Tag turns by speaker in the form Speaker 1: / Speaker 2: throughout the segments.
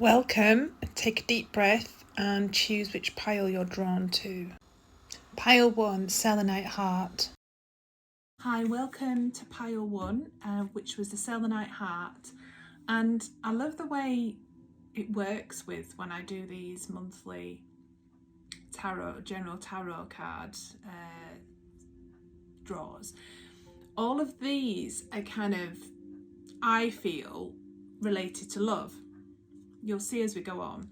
Speaker 1: Welcome. Take a deep breath and choose which pile you're drawn to. Pile 1, Selenite Heart. Hi, welcome to pile 1, which was the Selenite Heart. And I love the way it works with when I do these monthly general tarot card draws. All of these are kind of, I feel, related to love. You'll see as we go on.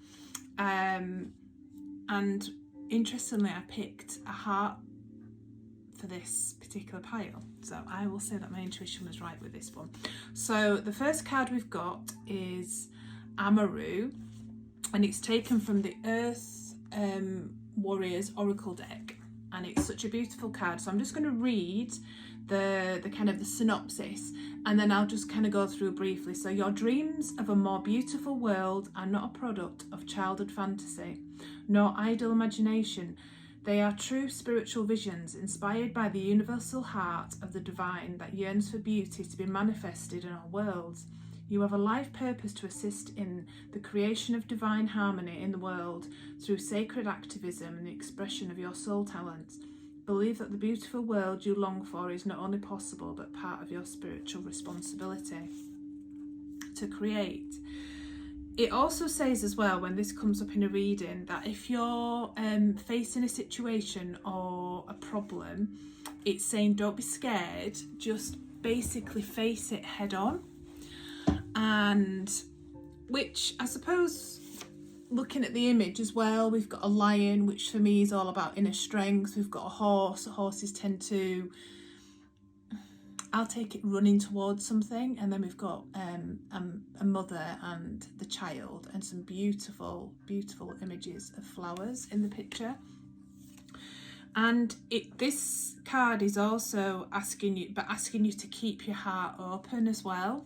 Speaker 1: And interestingly, I picked a heart for this particular pile. So I will say that my intuition was right with this one. So the first card we've got is Amaru, and it's taken from the Earth Warriors Oracle deck. And it's such a beautiful card. So I'm just going to read the kind of the synopsis, and then I'll just kind of go through briefly. So your dreams of a more beautiful world are not a product of childhood fantasy, nor idle imagination. They are true spiritual visions inspired by the universal heart of the divine that yearns for beauty to be manifested in our worlds. You have a life purpose to assist in the creation of divine harmony in the world through sacred activism and the expression of your soul talents. Believe that the beautiful world you long for is not only possible but part of your spiritual responsibility to create. It also says as well, when this comes up in a reading, that if you're facing a situation or a problem, it's saying don't be scared, just basically face it head on. And which I suppose, looking at the image as well, we've got a lion, which for me is all about inner strength. We've got a horse. Horses tend to, I'll take it running towards something. And then we've got a mother and the child, and some beautiful, beautiful images of flowers in the picture. And this card is also asking you to keep your heart open as well.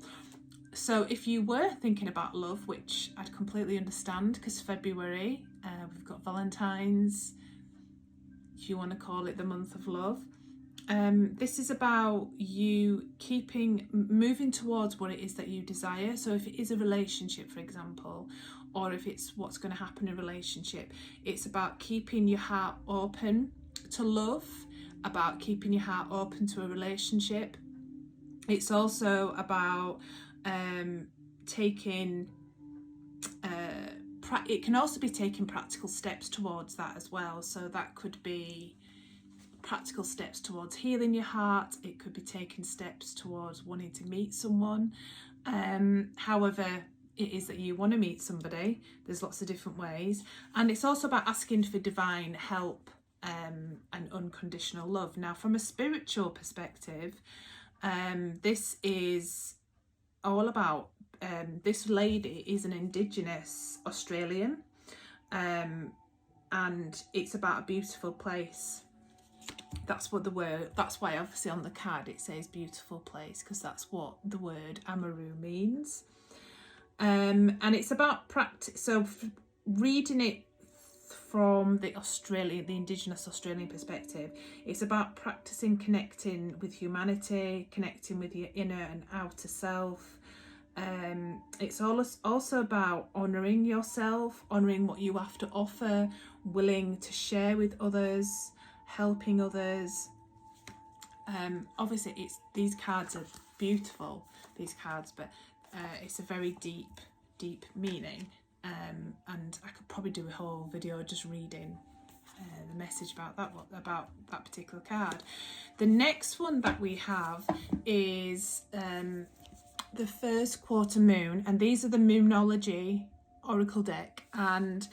Speaker 1: So if you were thinking about love, which I'd completely understand, because February, we've got Valentine's, if you want to call it the month of love. This is about you moving towards what it is that you desire. So if it is a relationship, for example, or if it's what's going to happen in a relationship, it's about keeping your heart open to love, about keeping your heart open to a relationship. It's also about it can also be taking practical steps towards that as well. So that could be practical steps towards healing your heart. It could be taking steps towards wanting to meet someone. However it is that you want to meet somebody, there's lots of different ways. And it's also about asking for divine help and unconditional love. Now, from a spiritual perspective, this is all about, this lady is an Indigenous Australian, and it's about a beautiful place. That's why obviously on the card it says beautiful place, because that's what the word Amaru means. And it's about practice. So reading it from the Indigenous Australian perspective, it's about practicing connecting with humanity, connecting with your inner and outer self. It's also about honouring yourself, honouring what you have to offer, willing to share with others, helping others. Obviously these cards are beautiful, but it's a very deep meaning. And I could probably do a whole video just reading the message about that particular card. The next one that we have is the first quarter moon, and these are the Moonology Oracle deck, and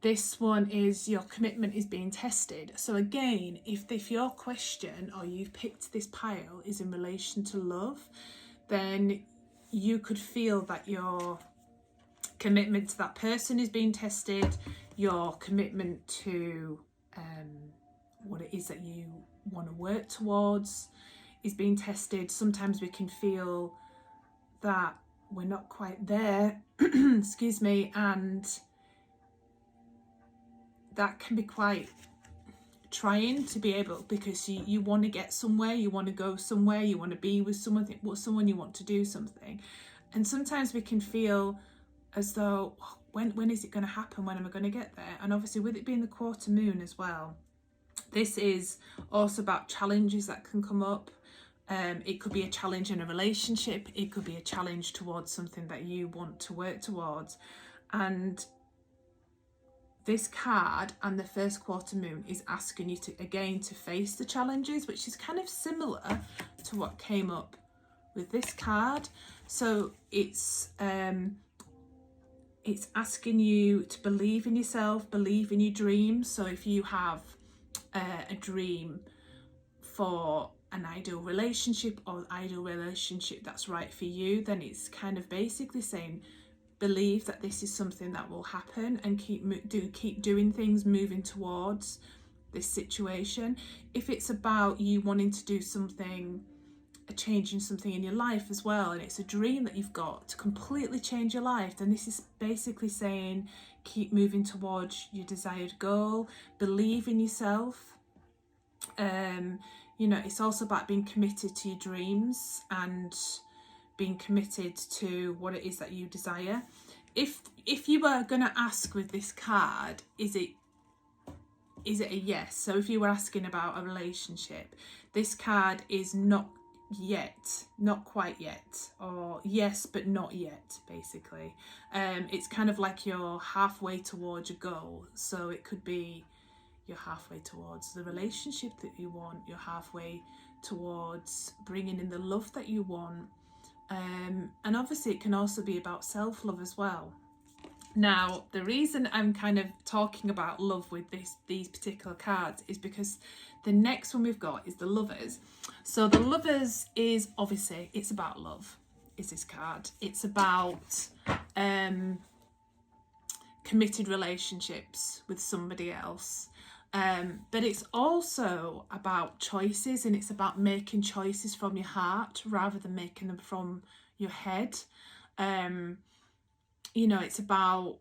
Speaker 1: this one is your commitment is being tested. So again, if your question, or you've picked this pile, is in relation to love, then you could feel that your commitment to that person is being tested. Your commitment to what it is that you want to work towards is being tested. Sometimes we can feel that we're not quite there, excuse me, and that can be quite trying to be able, because you want to get somewhere, you want to go somewhere, you want to be with someone, you want to do something. And sometimes we can feel as though, when is it going to happen? When am I going to get there? And obviously with it being the quarter moon as well, this is also about challenges that can come up. It could be a challenge in a relationship. It could be a challenge towards something that you want to work towards. And this card and the first quarter moon is asking you to, again, to face the challenges, which is kind of similar to what came up with this card. So it's asking you to believe in yourself, believe in your dreams. So if you have a dream for an ideal relationship or ideal relationship that's right for you, then it's kind of basically saying, believe that this is something that will happen, and keep doing things, moving towards this situation. If it's about you wanting to do something, changing something in your life as well, and it's a dream that you've got to completely change your life, then this is basically saying keep moving towards your desired goal, believe in yourself. You know, it's also about being committed to your dreams and being committed to what it is that you desire. If you were going to ask with this card, is it a yes? So if you were asking about a relationship, this card is not yet, not quite yet, or yes but not yet, basically. It's kind of like you're halfway towards your goal. So it could be you're halfway towards the relationship that you want, you're halfway towards bringing in the love that you want. And obviously it can also be about self-love as well. Now, the reason I'm kind of talking about love with these particular cards is because the next one we've got is the Lovers. So the Lovers is obviously, it's about love, is this card. It's about committed relationships with somebody else. But it's also about choices, and it's about making choices from your heart rather than making them from your head. You know, it's about,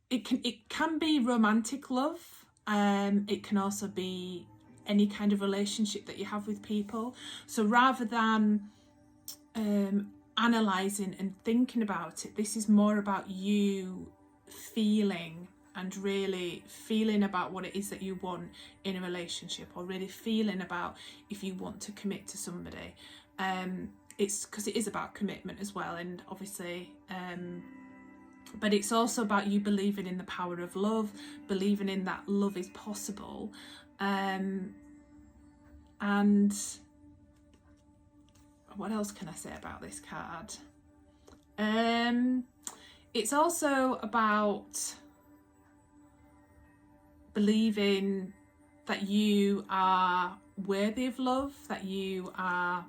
Speaker 1: it can be romantic love. It can also be any kind of relationship that you have with people. So rather than analysing and thinking about it, this is more about you feeling, and really feeling about what it is that you want in a relationship, or really feeling about if you want to commit to somebody. It's because it is about commitment as well, and obviously but it's also about you believing in the power of love, believing in that love is possible. And what else can I say about this card? It's also about believing that you are worthy of love, that you are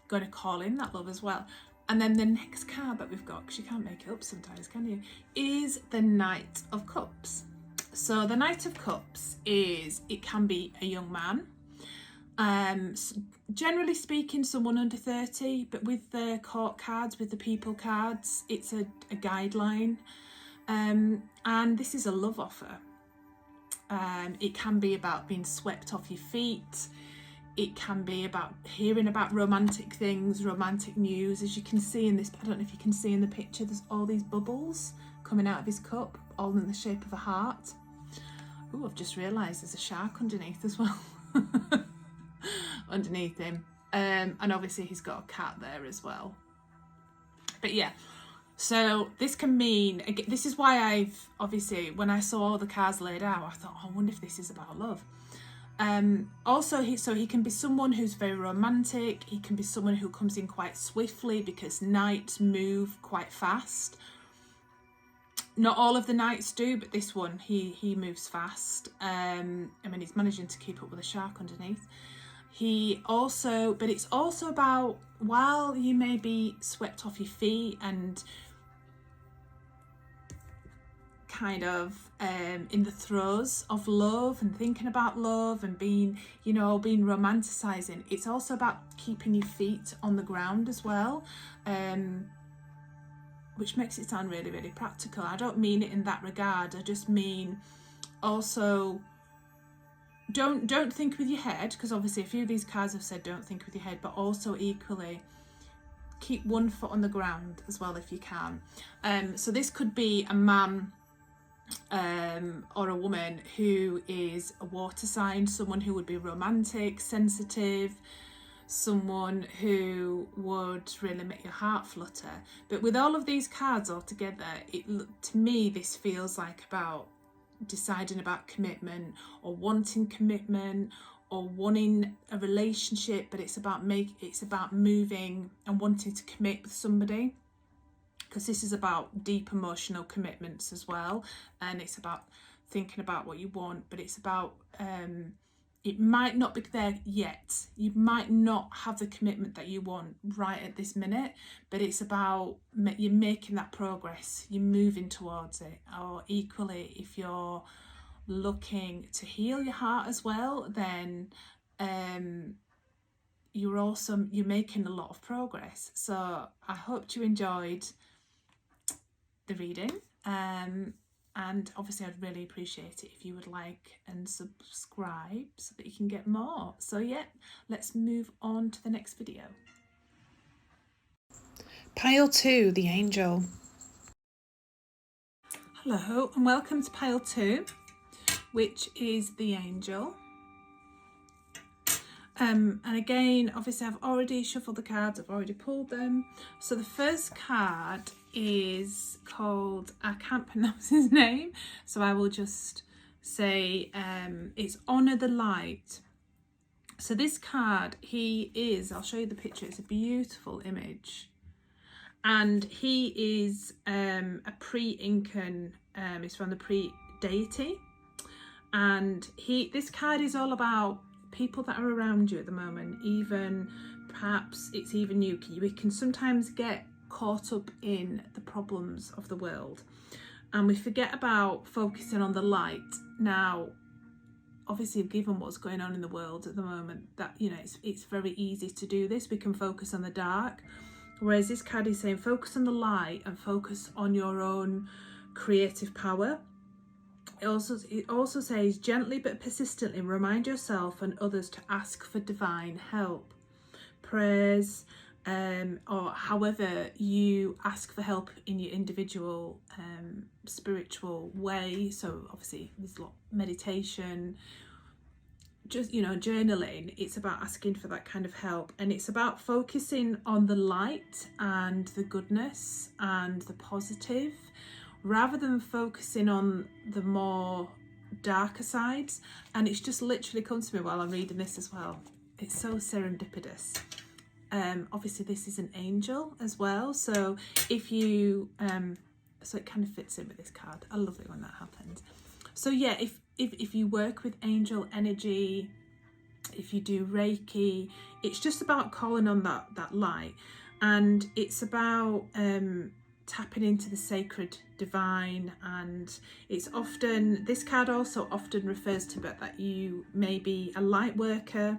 Speaker 1: going to call in that love as well. And then the next card that we've got, because you can't make it up sometimes, can you, is the Knight of Cups. So the Knight of Cups is, it can be a young man, generally speaking someone under 30, but with the court cards, with the people cards, it's a guideline. And this is a love offer. It can be about being swept off your feet. It can be about hearing about romantic things, romantic news. As you can see in this, I don't know if you can see in the picture, there's all these bubbles coming out of his cup, all in the shape of a heart. Oh, I've just realised there's a shark underneath as well. Underneath him. And obviously he's got a cat there as well. But yeah. So this can mean, again, this is why I've, obviously, when I saw all the cards laid out, I thought, oh, I wonder if this is about love. Also, he can be someone who's very romantic. He can be someone who comes in quite swiftly, because knights move quite fast. Not all of the knights do, but this one, he moves fast. I mean, he's managing to keep up with a shark underneath. But it's also about, while you may be swept off your feet and kind of in the throes of love and thinking about love and being romanticizing, it's also about keeping your feet on the ground as well, which makes it sound really, really practical. I don't mean it in that regard. I just mean also don't think with your head, because obviously a few of these cards have said don't think with your head, but also equally keep one foot on the ground as well if you can. So this could be a man or a woman who is a water sign, someone who would be romantic, sensitive, someone who would really make your heart flutter. But with all of these cards all together, to me this feels like about deciding about commitment, or wanting commitment, or wanting a relationship, but it's about moving and wanting to commit with somebody, because this is about deep emotional commitments as well, and it's about thinking about what you want, but it's about it might not be there yet. You might not have the commitment that you want right at this minute, but it's about you're making that progress, you're moving towards it. Or equally, if you're looking to heal your heart as well, then you're making a lot of progress. So I hope you enjoyed the reading, and obviously I'd really appreciate it if you would like and subscribe so that you can get more. So yeah, let's move on to the next video. Pile 2, the Angel. Hello and welcome to Pile 2, which is the Angel. And again, obviously I've already shuffled the cards, I've already pulled them. So the first card is called, I can't pronounce his name, so I will just say it's Honor the Light. So this card, I'll show you the picture, it's a beautiful image. And he is a pre-Incan, he's from the pre-deity. And this card is all about people that are around you at the moment, even perhaps it's even you. We can sometimes get caught up in the problems of the world and we forget about focusing on the light. Now obviously, given what's going on in the world at the moment, that it's very easy to do this. We can focus on the dark, whereas this card is saying focus on the light and focus on your own creative power. It also says gently but persistently remind yourself and others to ask for divine help. Prayers, or however you ask for help in your individual spiritual way. So obviously there's a lot of meditation, just journaling. It's about asking for that kind of help, and it's about focusing on the light and the goodness and the positive, rather than focusing on the more darker sides. And it's just literally come to me while I'm reading this as well. It's so serendipitous. Obviously this is an angel as well, so if you so it kind of fits in with this card. I love it when that happens. So yeah, if you work with angel energy, if you do Reiki, it's just about calling on that light, and it's about tapping into the sacred divine. And it's often, this card also often refers to that you may be a light worker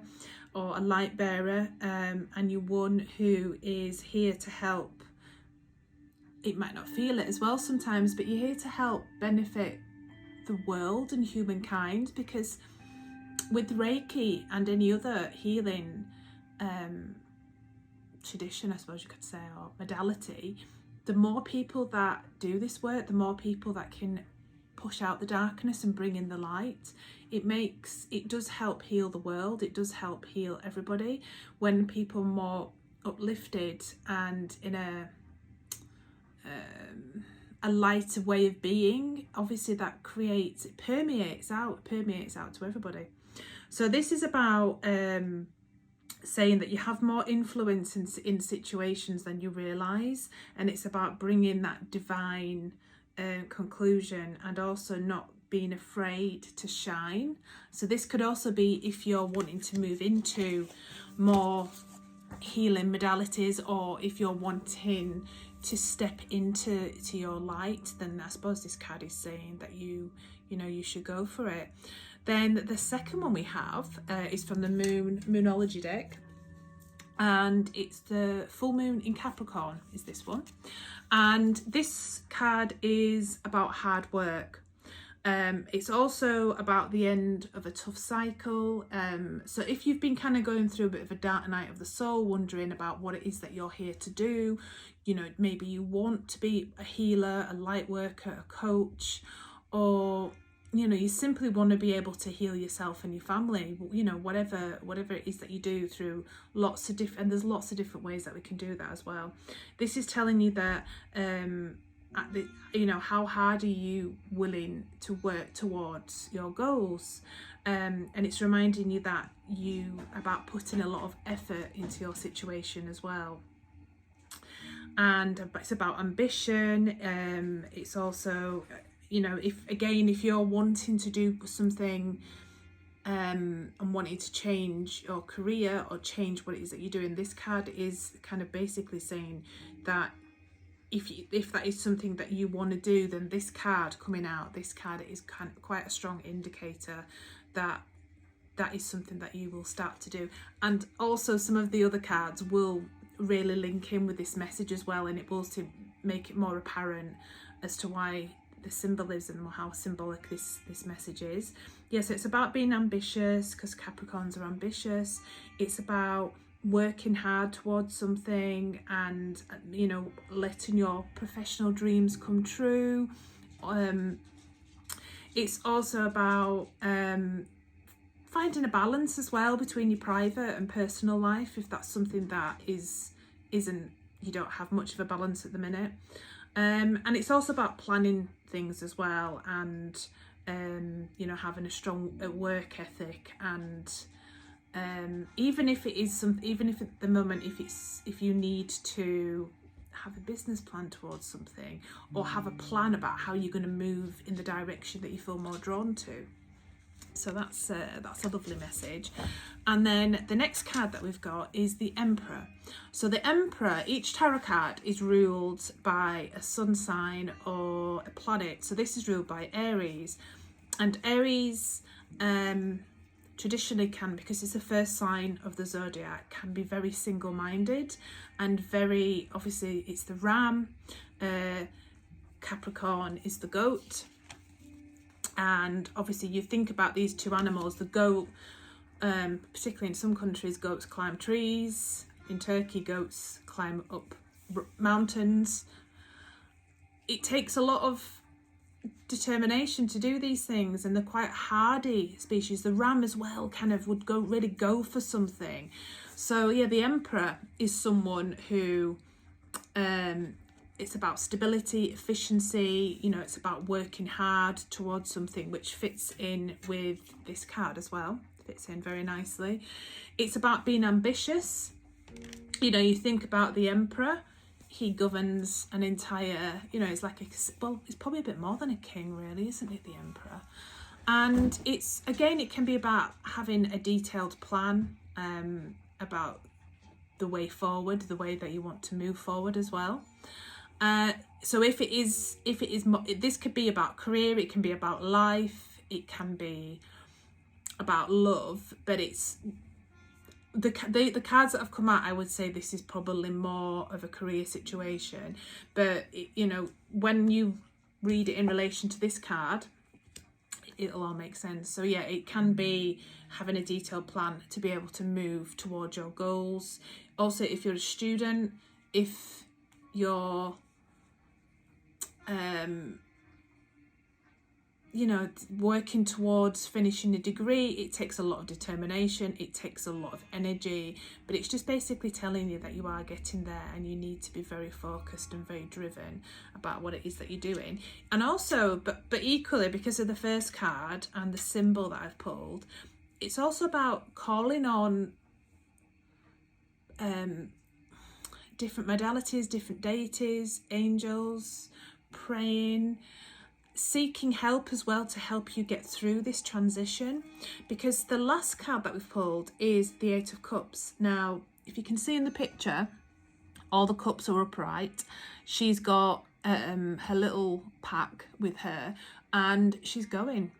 Speaker 1: or a light bearer, and you're one who is here to help. It might not feel it as well sometimes, but you're here to help benefit the world and humankind, because with Reiki and any other healing tradition, I suppose you could say, or modality, the more people that do this work, the more people that can push out the darkness and bring in the light, it does help heal the world. It does help heal everybody when people are more uplifted and in a lighter way of being. Obviously that permeates out to everybody. So this is about saying that you have more influence in situations than you realise, and it's about bringing that divine conclusion, and also not being afraid to shine. So this could also be if you're wanting to move into more healing modalities, or if you're wanting to step into your light, then I suppose this card is saying that you should go for it. Then the second one we have is from the Moonology deck, and it's the full moon in Capricorn is this one. And this card is about hard work, It's also about the end of a tough cycle. So if you've been kind of going through a bit of a dark night of the soul, wondering about what it is that you're here to do, you know, maybe you want to be a healer, a light worker, a coach, or, you know, you simply want to be able to heal yourself and your family, you know, whatever it is that you do through lots of different, and there's lots of different ways that we can do that as well. This is telling you that, you know, how hard are you willing to work towards your goals, and it's reminding you that about putting a lot of effort into your situation as well. And it's about ambition. It's also, you know, if you're wanting to do something and wanting to change your career or change what it is that you're doing, this card is kind of basically saying that if that is something that you want to do, then this card coming out, this card is kind of quite a strong indicator that that is something that you will start to do. And also some of the other cards will really link in with this message as well, and it will make it more apparent as to why the symbolism or how symbolic this message is. Yeah, so it's about being ambitious, because Capricorns are ambitious. It's about working hard towards something and, you know, letting your professional dreams come true. It's also about finding a balance as well between your private and personal life, if that's something that you don't have much of a balance at the minute. And it's also about planning things as well, and you know, having a strong work ethic. And even if at the moment, if you need to have a business plan towards something, or have a plan about how you're going to move in the direction that you feel more drawn to. So that's a lovely message. And then the next card that we've got is the Emperor. So the Emperor, each tarot card is ruled by a sun sign or a planet. So this is ruled by Aries, and Aries traditionally can, because it's the first sign of the zodiac, can be very single-minded and very, obviously it's the ram, Capricorn is the goat. And obviously you think about these two animals, the goat, particularly in some countries, goats climb trees. In Turkey, goats climb up mountains. It takes a lot of determination to do these things, and they're quite hardy species. The ram as well kind of would really go for something. So yeah, the Emperor is someone who it's about stability, efficiency, you know, it's about working hard towards something, which fits in with this card as well. Fits in very nicely. It's about being ambitious. You know, you think about the Emperor, he governs an entire, you know, it's like it's probably a bit more than a king really, isn't it, the Emperor? And it's, again, it can be about having a detailed plan about the way forward, the way that you want to move forward as well. So if it is, this could be about career, it can be about life, it can be about love, but it's the cards that have come out, I would say this is probably more of a career situation. But you know, when you read it in relation to this card, it'll all make sense. So yeah, it can be having a detailed plan to be able to move towards your goals. Also, if you're a student, if you're you know, working towards finishing a degree, it takes a lot of determination, it takes a lot of energy, but it's just basically telling you that you are getting there, and you need to be very focused and very driven about what it is that you're doing. And also, but equally, because of the first card and the symbol that I've pulled, it's also about calling on different modalities, different deities, angels, praying, seeking help as well to help you get through this transition. Because the last card that we've pulled is the Eight of Cups. Now, if you can see in the picture, all the cups are upright. She's got her little pack with her, and she's going.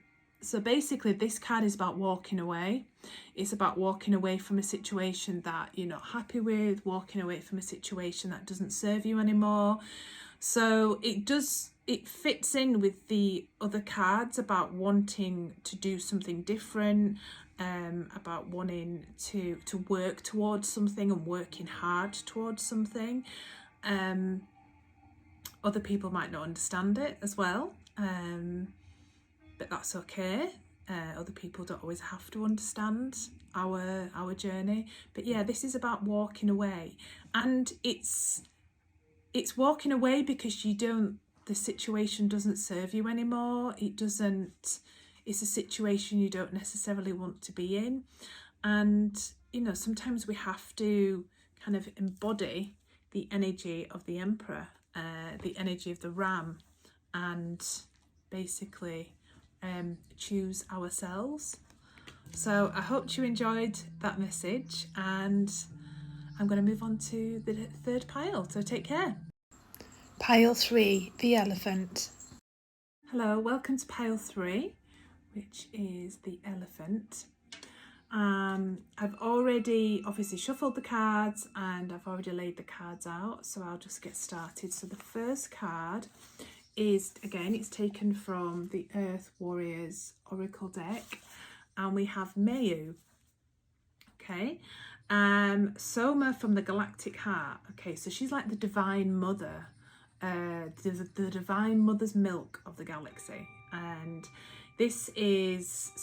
Speaker 1: So basically this card is about walking away. It's about walking away from a situation that you're not happy with, walking away from a situation that doesn't serve you anymore. So it does it fits in with the other cards about wanting to do something different, about wanting to work towards something and working hard towards something. Other people might not understand it as well, but that's okay. Other people don't always have to understand our journey. But yeah, this is about walking away, and it's walking away because the situation doesn't serve you anymore. It's a situation you don't necessarily want to be in. And, you know, sometimes we have to kind of embody the energy of the Emperor, the energy of the Ram, and basically choose ourselves. So I hope you enjoyed that message, and I'm going to move on to the third pile, so take care. Pile 3, the elephant. Hello, welcome to pile 3, which is the elephant. I've already obviously shuffled the cards and I've already laid the cards out, so I'll just get started. So the first card is, again, it's taken from the Earth Warriors Oracle deck, and we have Mayu. Okay, Soma from the Galactic Heart. Okay, so she's like the Divine Mother, the Divine Mother's milk of the galaxy. And this is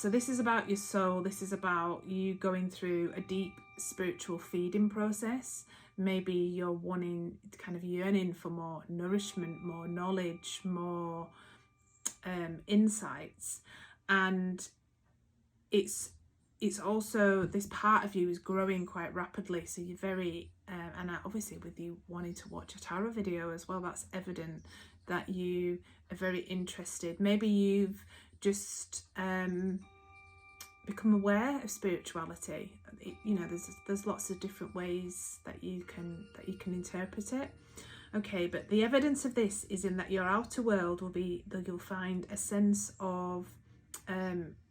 Speaker 1: about your soul. This is about you going through a deep spiritual feeding process. Maybe you're wanting, kind of yearning for more nourishment, more knowledge, more insights. And it's also, this part of you is growing quite rapidly, so you're very and obviously with you wanting to watch a tarot video as well, that's evident that you are very interested. Maybe you've just become aware of spirituality. You know, there's lots of different ways that you can interpret it. Okay, but the evidence of this is in that your outer world will be that you'll find a sense of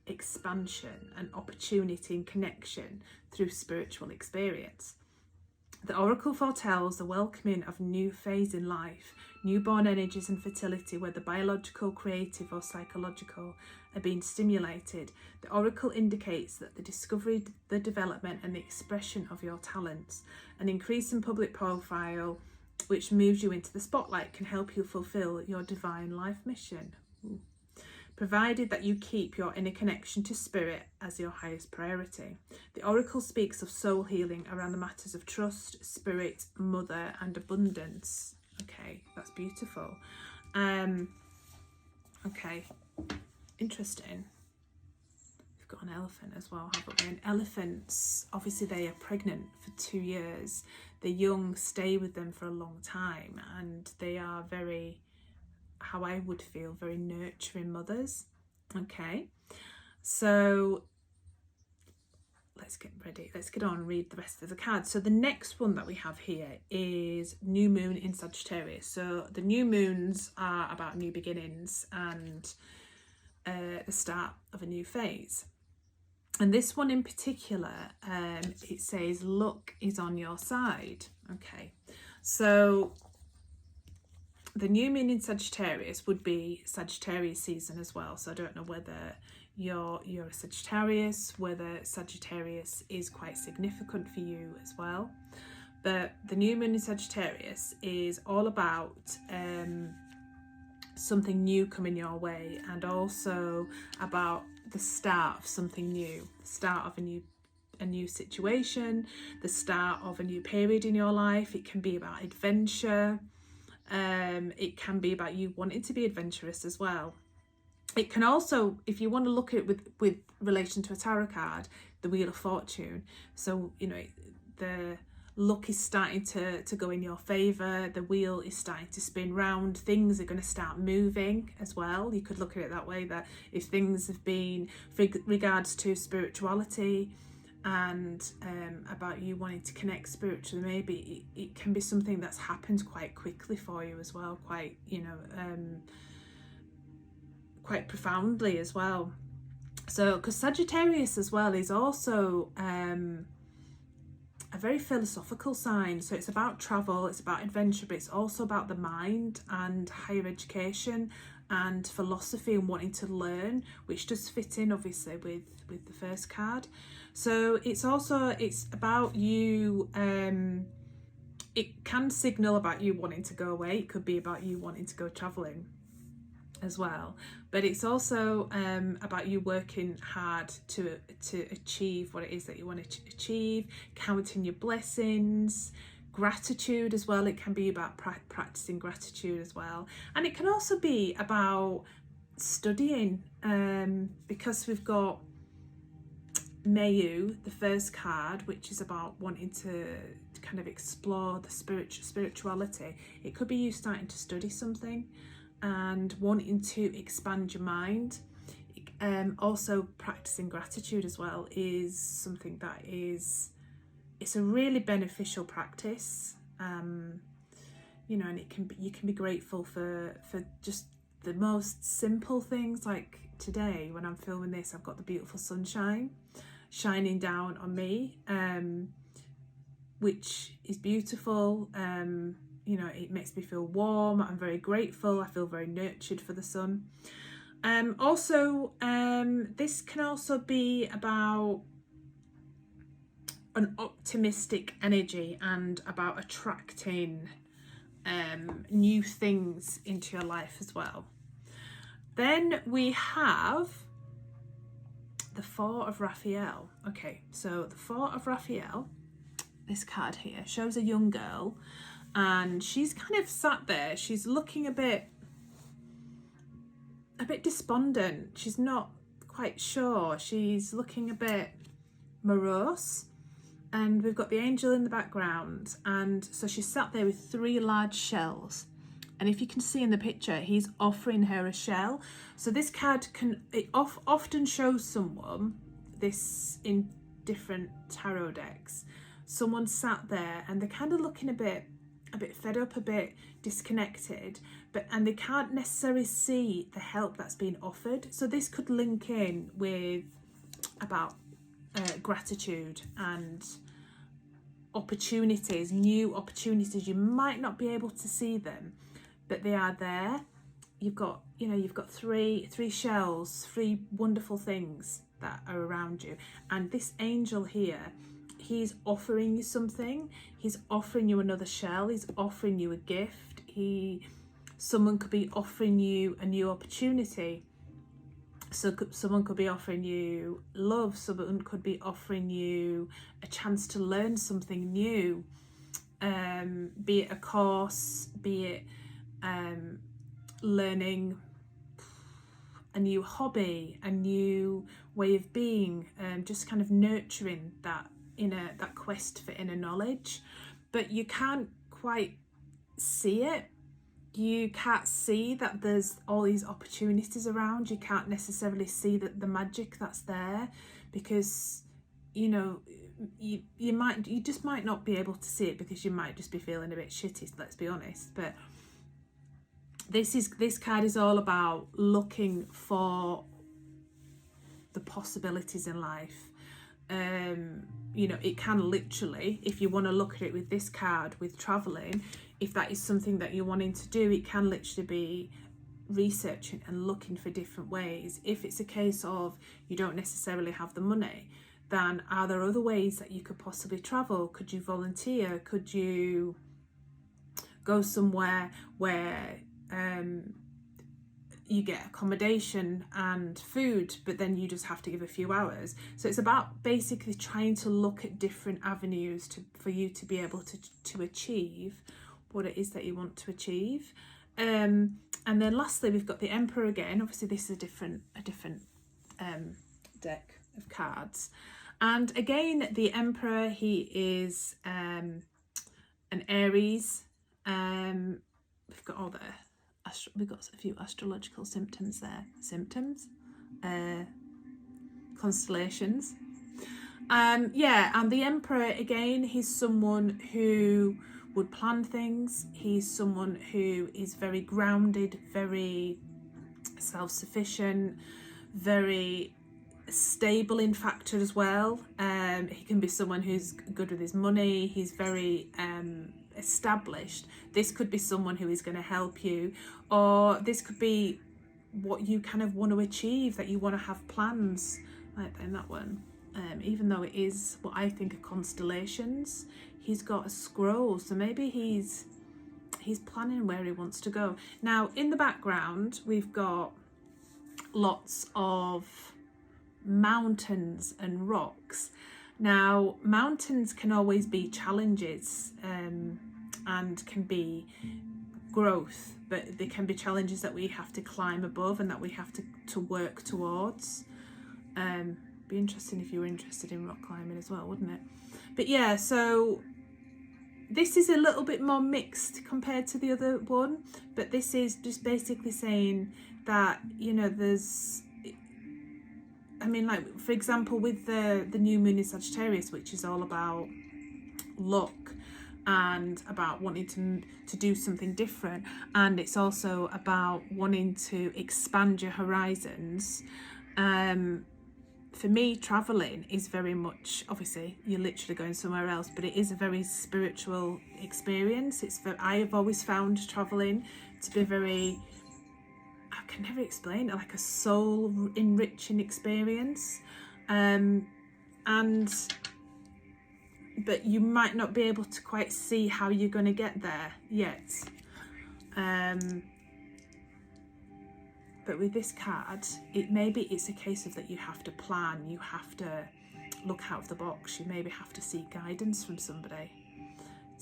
Speaker 1: expansion and opportunity and connection through spiritual experience. The oracle foretells the welcoming of a new phase in life, newborn energies and fertility, whether biological, creative or psychological, are being stimulated. The oracle indicates that the discovery, the development and the expression of your talents, an increase in public profile which moves you into the spotlight, can help you fulfill your divine life mission. Provided that you keep your inner connection to spirit as your highest priority. The oracle speaks of soul healing around the matters of trust, spirit, mother and abundance. Okay, that's beautiful. Okay, interesting. We've got an elephant as well, haven't we? And elephants, obviously they are pregnant for 2 years. The young stay with them for a long time, and they are very, how I would feel, very nurturing mothers. Okay, so let's get ready. Let's get on and read the rest of the cards. So the next one that we have here is New Moon in Sagittarius. So the new moons are about new beginnings and the start of a new phase. And this one in particular, it says luck is on your side. Okay, so the new moon in Sagittarius would be Sagittarius season as well. So I don't know whether you're a Sagittarius, whether Sagittarius is quite significant for you as well. But the new moon in Sagittarius is all about something new coming your way, and also about the start of something new, the start of a new situation, the start of a new period in your life. It can be about adventure. It can be about you wanting to be adventurous as well. It can also, if you want to look at it with relation to a tarot card, the Wheel of Fortune. So, you know, the luck is starting to go in your favour. The wheel is starting to spin round. Things are going to start moving as well. You could look at it that way, that if things have been, regards to spirituality and about you wanting to connect spiritually, maybe it can be something that's happened quite quickly for you as well, quite, you know, quite profoundly as well. So, because Sagittarius as well is also a very philosophical sign. So it's about travel, it's about adventure, but it's also about the mind and higher education and philosophy and wanting to learn, which does fit in obviously with the first card. So it's about you, it can signal about you wanting to go away. It could be about you wanting to go traveling as well, but it's also about you working hard to achieve what it is that you want to achieve, counting your blessings, gratitude as well. It can be about practicing gratitude as well, and it can also be about studying, because we've got Mayu, the first card, which is about wanting to kind of explore the spirituality. It could be you starting to study something and wanting to expand your mind. Also practicing gratitude as well is something that it's a really beneficial practice, you know, and you can be grateful for just the most simple things. Like today when I'm filming this, I've got the beautiful sunshine shining down on me, which is beautiful. You know, it makes me feel warm. I'm very grateful. I feel very nurtured for the sun. Also, this can also be about an optimistic energy and about attracting new things into your life as well. Then we have the Four of Raphael. Okay, so the Four of Raphael, this card here, shows a young girl, and she's kind of sat there. She's looking a bit despondent. She's not quite sure. She's looking a bit morose, and we've got the angel in the background, and so she's sat there with 3 large shells, and if you can see in the picture, he's offering her a shell. So this card often shows someone this in different tarot decks. Someone sat there and they're kind of looking a bit fed up, a bit disconnected, and they can't necessarily see the help that's being offered. So this could link in with about gratitude and opportunities, new opportunities. You might not be able to see them, but they are there. You've got 3 shells, 3 wonderful things that are around you, and this angel here, he's offering you something. He's offering you another shell. He's offering you a gift. Someone could be offering you a new opportunity. So someone could be offering you love. Someone could be offering you a chance to learn something new. Be it a course, be it learning a new hobby, a new way of being, just kind of nurturing that quest for inner knowledge. But you can't quite see it. You can't see that there's all these opportunities around. You can't necessarily see that the magic that's there, because you know you just might not be able to see it because you might just be feeling a bit shitty, let's be honest. But this card is all about looking for the possibilities in life. You know, it can literally, if you want to look at it with this card, with traveling, if that is something that you're wanting to do, it can literally be researching and looking for different ways. If it's a case of you don't necessarily have the money, then are there other ways that you could possibly travel? Could you volunteer? Could you go somewhere where you get accommodation and food, but then you just have to give a few hours? So it's about basically trying to look at different avenues for you to be able to achieve what it is that you want to achieve. And then lastly, we've got the Emperor again. Obviously this is a different deck of cards, and again the Emperor, he is an Aries. We've got a few astrological symptoms there. Constellations. And the Emperor again, he's someone who would plan things. He's someone who is very grounded, very self-sufficient, very stable in factor as well. He can be someone who's good with his money. He's very established. This could be someone who is going to help you, or this could be what you kind of want to achieve, that you want to have plans like in that one. Even though it is what I think are constellations, he's got a scroll, so maybe he's planning where he wants to go. Now in the background we've got lots of mountains and rocks. Now mountains can always be challenges and can be growth, but they can be challenges that we have to climb above and that we have to work towards. Be interesting if you were interested in rock climbing as well, wouldn't it? But yeah, so this is a little bit more mixed compared to the other one, but this is just basically saying that, you know, there's, I mean, like for example with the new moon in Sagittarius, which is all about luck and about wanting to do something different, and it's also about wanting to expand your horizons. For me, traveling is very much, obviously you're literally going somewhere else, but it is a very spiritual experience. I have always found traveling to be very, I can never explain it, like a soul enriching experience. But you might not be able to quite see how you're going to get there yet. But with this card, it's a case of that you have to plan, you have to look out of the box, you maybe have to seek guidance from somebody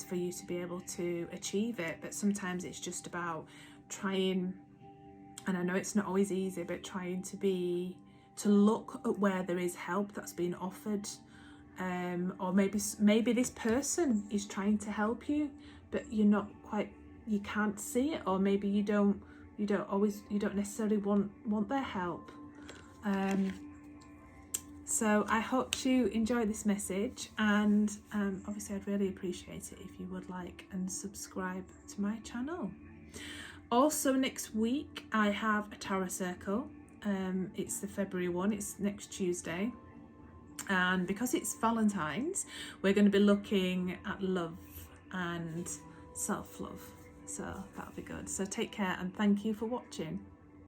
Speaker 1: for you to be able to achieve it. But sometimes it's just about trying, and I know it's not always easy, but trying to look at where there is help that's being offered. Or maybe this person is trying to help you, but you can't see it, or maybe you don't necessarily want their help. So I hope you enjoyed this message, and obviously I'd really appreciate it if you would like and subscribe to my channel. Also next week I have a tarot circle. It's the February one, it's next Tuesday, and because it's Valentine's, we're going to be looking at love and self-love, so that'll be good. So take care and thank you for watching.